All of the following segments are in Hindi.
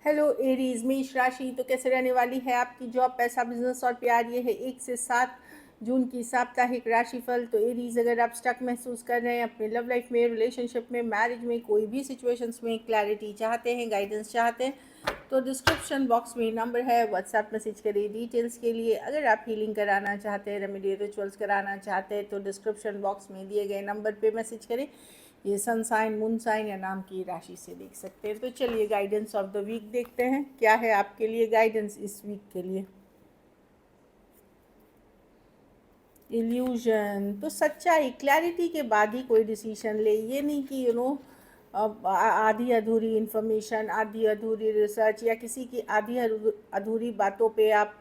हेलो एरीज, मेष राशि। तो कैसे रहने वाली है आपकी जॉब, पैसा, बिजनेस और प्यार। ये है 1 से 7 जून की साप्ताहिक राशिफल। तो एरीज, अगर आप स्टक महसूस कर रहे हैं अपने लव लाइफ में, रिलेशनशिप में, मैरिज में, कोई भी सिचुएशंस में क्लैरिटी चाहते हैं, गाइडेंस चाहते हैं, तो डिस्क्रिप्शन बॉक्स में नंबर है, व्हाट्सएप मैसेज करिए डिटेल्स के लिए। अगर आप हीलिंग कराना चाहते हैं, रेमेडी रिचुअल्स कराना चाहते हैं, तो डिस्क्रिप्शन बॉक्स में दिए गए नंबर पे मैसेज करें। ये सन साइन, मून साइन या नाम की राशि से देख सकते हैं। तो चलिए गाइडेंस ऑफ द वीक देखते हैं, क्या है आपके लिए गाइडेंस इस वीक के लिए। इल्यूजन, तो सच्चाई, क्लैरिटी के बाद ही कोई डिसीजन ले। ये नहीं कि आधी अधूरी इंफॉर्मेशन, आधी अधूरी रिसर्च या किसी की आधी अधूरी बातों पे आप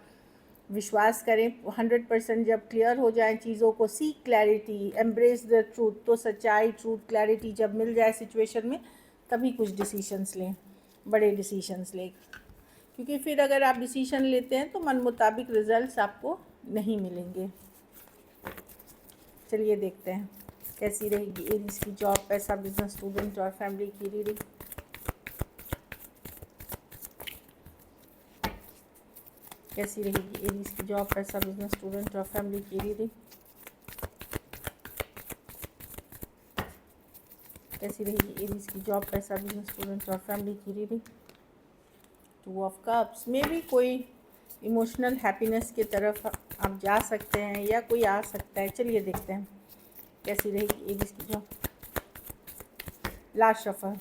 विश्वास करें। 100% जब क्लियर हो जाए चीज़ों को, seek clarity, embrace the truth. तो सच्चाई, ट्रूथ, क्लैरिटी जब मिल जाए सिचुएशन में, तभी कुछ डिसीशंस लें, बड़े डिसीशंस लें। क्योंकि फिर अगर आप डिसीजन लेते हैं तो मन मुताबिक रिजल्ट्स आपको नहीं मिलेंगे। चलिए देखते हैं कैसी रहेगी एरीज की जॉब, पैसा, बिजनेस, स्टूडेंट और फैमिली की रीडिंग। कैसी रहेगी एरीज की जॉब, पैसा, बिजनेस, स्टूडेंट और फैमिली की रीडिंग। कैसी रहेगी एरीज की जॉब, पैसा, बिजनेस, स्टूडेंट और फैमिली की रीडिंग। 2 ऑफ कप्स में भी कोई इमोशनल हैप्पीनेस की तरफ आप जा सकते हैं या कोई आ सकता है। चलिए देखते हैं कैसी रहेगी एरीज की जॉब। लास्ट शफल,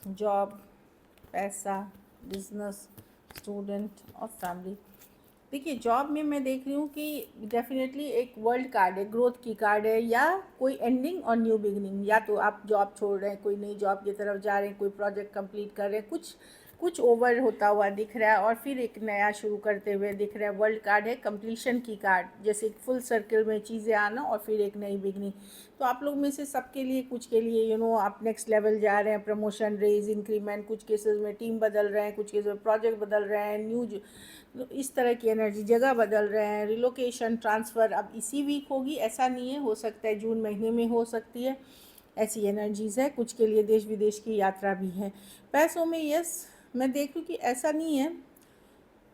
जॉब, पैसा, बिजनेस, स्टूडेंट और फैमिली। देखिए जॉब में मैं देख रही हूँ कि डेफिनेटली एक वर्ल्ड कार्ड है, ग्रोथ की कार्ड है, या कोई एंडिंग और न्यू बिगिनिंग। या तो आप जॉब छोड़ रहे हैं, कोई नई जॉब की तरफ जा रहे हैं, कोई प्रोजेक्ट कंप्लीट कर रहे हैं, कुछ कुछ ओवर होता हुआ दिख रहा है और फिर एक नया शुरू करते हुए दिख रहा है। वर्ल्ड कार्ड है, कंप्लीशन की कार्ड, जैसे एक फुल सर्कल में चीज़ें आना और फिर एक नई बिगनिंग। तो आप लोग में से सबके लिए, कुछ के लिए आप नेक्स्ट लेवल जा रहे हैं, प्रमोशन, रेज, इंक्रीमेंट, कुछ केसेस में टीम बदल रहे हैं, कुछ केसेस में प्रोजेक्ट बदल रहे हैं, इस तरह की एनर्जी, जगह बदल रहे हैं, रिलोकेशन, ट्रांसफ़र अब इसी वीक होगी ऐसा नहीं है, हो सकता है जून महीने में हो सकती है। ऐसी एनर्जीज़ है। कुछ के लिए देश विदेश की यात्रा भी है। पैसों में यस, मैं देख रही हूँ कि ऐसा नहीं है,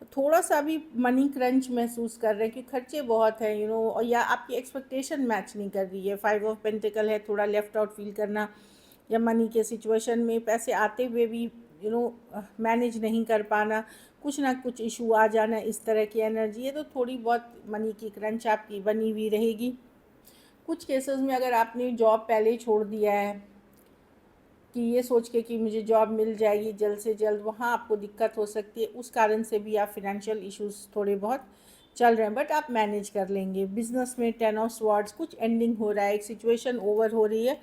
थोड़ा सा भी मनी क्रंच महसूस कर रहे हैं कि खर्चे बहुत हैं और या आपकी एक्सपेक्टेशन मैच नहीं कर रही है। 5 ऑफ पेंटिकल है, थोड़ा लेफ्ट आउट फील करना, या मनी के सिचुएशन में पैसे आते हुए भी मैनेज नहीं कर पाना, कुछ ना कुछ इशू आ जाना, इस तरह की एनर्जी है। तो थोड़ी बहुत मनी की क्रंच आपकी बनी हुई रहेगी। कुछ केसेस में अगर आपने जॉब पहले ही छोड़ दिया है कि ये सोच के कि मुझे जॉब मिल जाएगी जल्द से जल्द, वहाँ आपको दिक्कत हो सकती है। उस कारण से भी आप फिनेंशियल इश्यूज थोड़े बहुत चल रहे हैं, बट आप मैनेज कर लेंगे। बिजनेस में 10 ऑफ स्वॉर्ड्स, कुछ एंडिंग हो रहा है, एक सिचुएशन ओवर हो रही है।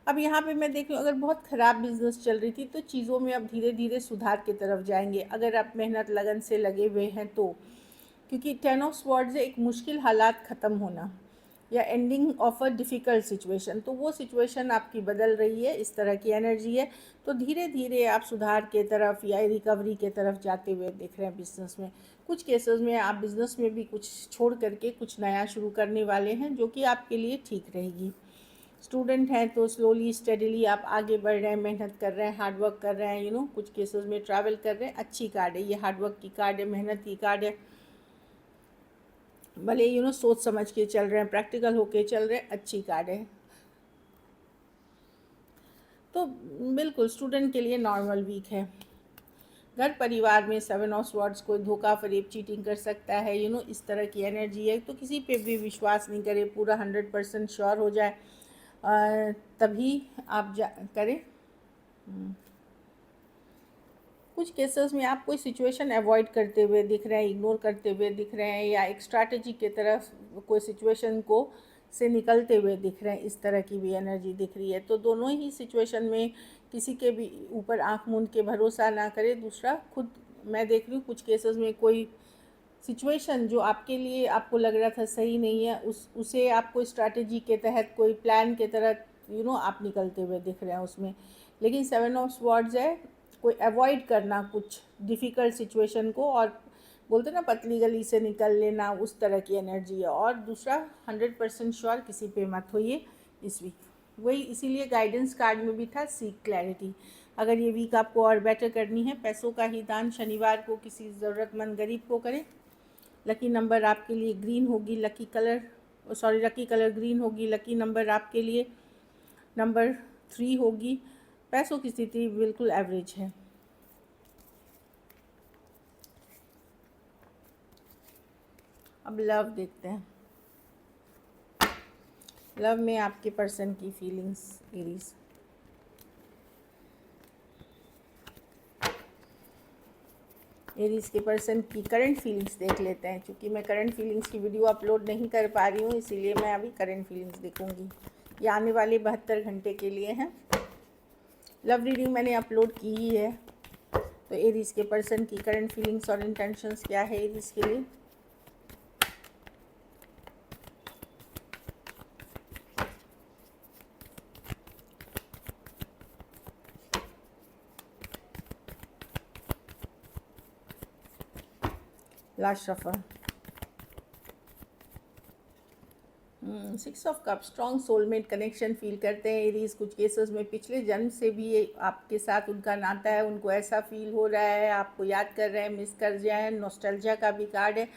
अब यहाँ पे मैं देख रही हूँ, अगर बहुत ख़राब बिजनेस चल रही थी तो चीज़ों में अब धीरे धीरे सुधार की तरफ जाएंगे, अगर आप मेहनत लगन से लगे हुए हैं तो। क्योंकि 10 ऑफ स्वॉर्ड्स है, एक मुश्किल हालात ख़त्म होना या ending of a difficult situation, तो वो सिचुएशन आपकी बदल रही है, इस तरह की एनर्जी है। तो धीरे धीरे आप सुधार के तरफ या रिकवरी के तरफ जाते हुए दिख रहे हैं बिज़नेस में। कुछ केसेस में आप बिज़नेस में भी कुछ छोड़ करके कुछ नया शुरू करने वाले हैं, जो कि आपके लिए ठीक रहेगी। स्टूडेंट हैं तो स्लोली स्टडीली आप आगे बढ़ रहे हैं, मेहनत कर रहे हैं, हार्डवर्क कर रहे हैं, कुछ केसेस में ट्रैवल कर रहे हैं। अच्छी कार्ड है ये, हार्डवर्क की कार्ड है, मेहनत की कार्ड है। भले सोच समझ के चल रहे हैं, प्रैक्टिकल होके चल रहे हैं, अच्छी कार्ड है। तो बिल्कुल स्टूडेंट के लिए नॉर्मल वीक है। घर परिवार में 7 ऑफ स्वॉर्ड्स, कोई धोखा, फरेब, चीटिंग कर सकता है, इस तरह की एनर्जी है। तो किसी पे भी विश्वास नहीं करें, पूरा 100% श्योर हो जाए तभी आप करें। कुछ केसेस में आप कोई सिचुएशन अवॉइड करते हुए दिख रहे हैं, इग्नोर करते हुए दिख रहे हैं, या एक स्ट्रैटेजी की तरफ कोई सिचुएशन को से निकलते हुए दिख रहे हैं, इस तरह की भी एनर्जी दिख रही है। तो दोनों ही सिचुएशन में किसी के भी ऊपर आंख मूंद के भरोसा ना करें। दूसरा, खुद मैं देख रही हूँ कुछ केसेस में कोई सिचुएशन जो आपके लिए आपको लग रहा था सही नहीं है, उसे आप कोई स्ट्रैटेजी के तहत, कोई प्लान के तहत आप निकलते हुए दिख रहे हैं उसमें। लेकिन 7 ऑफ स्वॉर्ड्स है, कोई अवॉइड करना कुछ डिफ़िकल्ट सिचुएशन को, और बोलते ना पतली गली से निकल लेना, उस तरह की एनर्जी है। और दूसरा, 100% श्योर किसी पे मत होइए इस वीक। वही इसीलिए गाइडेंस कार्ड में भी था सीक क्लैरिटी। अगर ये वीक आपको और बेटर करनी है, पैसों का ही दान शनिवार को किसी ज़रूरतमंद गरीब को करें। लकी नंबर आपके लिए ग्रीन होगी, लकी कलर ग्रीन होगी। लकी नंबर आपके लिए नंबर 3 होगी। पैसों की स्थिति बिल्कुल एवरेज है। अब लव देखते हैं। लव में आपके पर्सन की फीलिंग्स एरीज। एरीज के पर्सन की करंट फीलिंग्स देख लेते हैं। क्योंकि मैं करंट फीलिंग्स की वीडियो अपलोड नहीं कर पा रही हूँ, इसीलिए मैं अभी करंट फीलिंग्स देखूंगी। ये आने वाले 72 घंटे के लिए हैं। लव रीडिंग मैंने अपलोड की ही है। तो एरीज के पर्सन की करंट फीलिंग्स और इंटेंशंस क्या है एरीज के लिए। Last shuffle. 6 of cup. Strong soulmate connection feel करते हैं एरीज। कुछ केसेस में पिछले जन्म से भी आपके साथ उनका नाता है, उनको ऐसा फील हो रहा है, आपको याद कर रहे हैं, मिस कर जाए। नॉस्टैल्जिया का भी कार्ड है।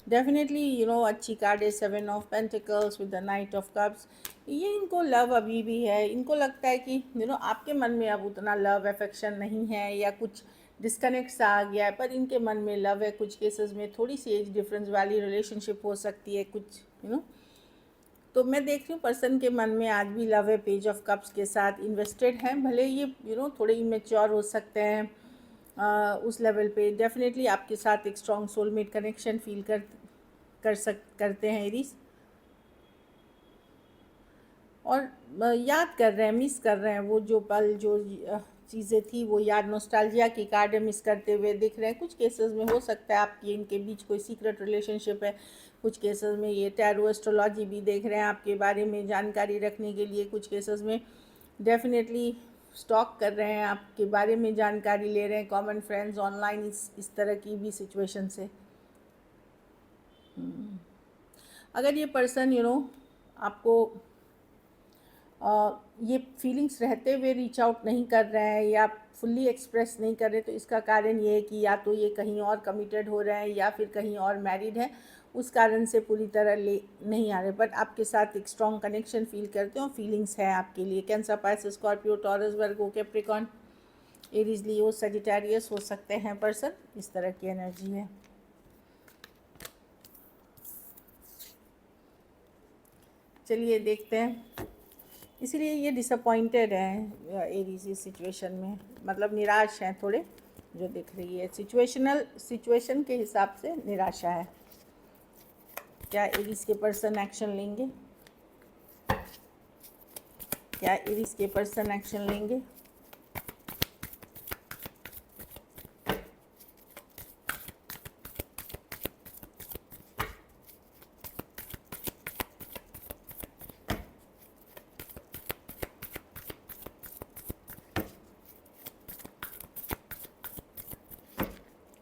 डेफिनेटली अच्छी कार्ड है 7 of pentacles with the night of cups. ये इनको लव अभी भी है। इनको लगता है कि आपके मन में अब उतना लव अफेक्शन नहीं है या कुछ डिस्कनेक्ट सा आ गया है, पर इनके मन में लव है। कुछ केसेस में थोड़ी सी एज डिफरेंस वाली रिलेशनशिप हो सकती है कुछ तो मैं देख रही हूँ पर्सन के मन में आज भी लव है। पेज ऑफ कप्स के साथ इन्वेस्टेड हैं। भले ये थोड़े इमेच्योर हो सकते हैं उस लेवल पे। डेफिनेटली आपके साथ एक स्ट्रॉन्ग सोलमेट कनेक्शन फील करते हैं एरीज। और याद कर रहे हैं, मिस कर रहे हैं वो जो पल, जो चीज़ें थी वो याद। नॉस्टैल्जिया की कार्ड मिस करते हुए दिख रहे हैं। कुछ केसेस में हो सकता है आपकी इनके बीच कोई सीक्रेट रिलेशनशिप है। कुछ केसेस में ये टैरो एस्ट्रोलॉजी भी देख रहे हैं आपके बारे में जानकारी रखने के लिए। कुछ केसेस में डेफिनेटली स्टॉक कर रहे हैं, आपके बारे में जानकारी ले रहे हैं। कॉमन फ्रेंड्स ऑनलाइन इस तरह की भी सिचुएशन से। अगर ये पर्सन आपको ये फीलिंग्स रहते हुए रीच आउट नहीं कर रहे हैं या फुल्ली एक्सप्रेस नहीं कर रहे, तो इसका कारण ये है कि या तो ये कहीं और कमिटेड हो रहे हैं या फिर कहीं और मैरिड है। उस कारण से पूरी तरह ले नहीं आ रहे, बट आपके साथ एक स्ट्रॉन्ग कनेक्शन फील करते हैं और फीलिंग्स है आपके लिए। कैंसर, पाइसेस, स्कॉर्पियो, टॉरस, वर्गो, कैप्रिकॉर्न, एरीज, लियो, सजिटेरियस हो सकते हैं पर्सन। इस तरह की एनर्जी है। चलिए देखते हैं। इसीलिए ये डिसअपॉइंटेड हैं एरीज इस सिचुएशन में, मतलब निराश हैं थोड़े, जो दिख रही है सिचुएशन के हिसाब से निराशा है। क्या एरीज के पर्सन एक्शन लेंगे? क्या एरीज के पर्सन एक्शन लेंगे?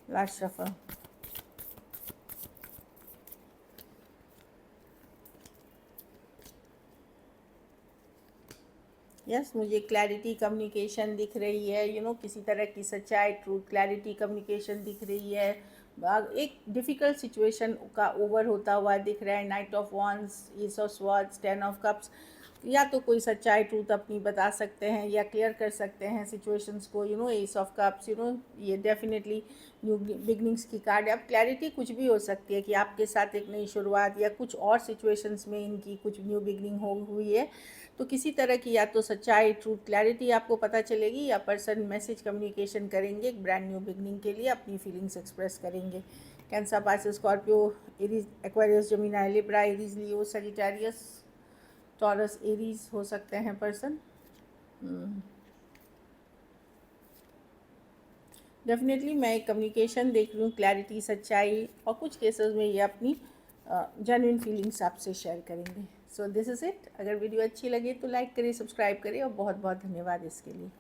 Last shuffle. यस, मुझे क्लैरिटी कम्युनिकेशन दिख रही है। किसी तरह की सच्चाई, ट्रूथ, क्लैरिटी कम्युनिकेशन दिख रही है। एक डिफ़िकल्ट सिचुएशन का ओवर होता हुआ दिख रहा है। Night of wands, S of swords, 10 of cups. या तो कोई सच्चाई, ट्रूथ अपनी बता सकते हैं या क्लियर कर सकते हैं सिचुएशंस को। एस ऑफ कप्स, ये डेफिनेटली न्यू बिगनिंग्स की कार्ड है। अब क्लैरिटी कुछ भी हो सकती है कि आपके साथ एक नई शुरुआत या कुछ और सिचुएशंस में इनकी कुछ न्यू बिगनिंग हुई है। तो किसी तरह की या तो सच्चाई, ट्रूथ, क्लैरिटी आपको पता चलेगी या पर्सन मैसेज कम्युनिकेशन करेंगे एक ब्रांड न्यू बिगनिंग के लिए, अपनी फीलिंग्स एक्सप्रेस करेंगे। Cancer, Pisces, Scorpio, Aries, Aquarius, Gemini, Libra, Aries, Leo, Sagittarius, Taurus, Aries हो सकते हैं पर्सन। डेफिनेटली मैं एक कम्युनिकेशन देख रही हूँ, क्लैरिटी, सच्चाई, और कुछ केसेस में ये अपनी जेन्युइन फीलिंग्स आपसे शेयर करेंगे। So this is it. अगर वीडियो अच्छी लगे तो लाइक करें, सब्सक्राइब करें, और बहुत बहुत धन्यवाद इसके लिए।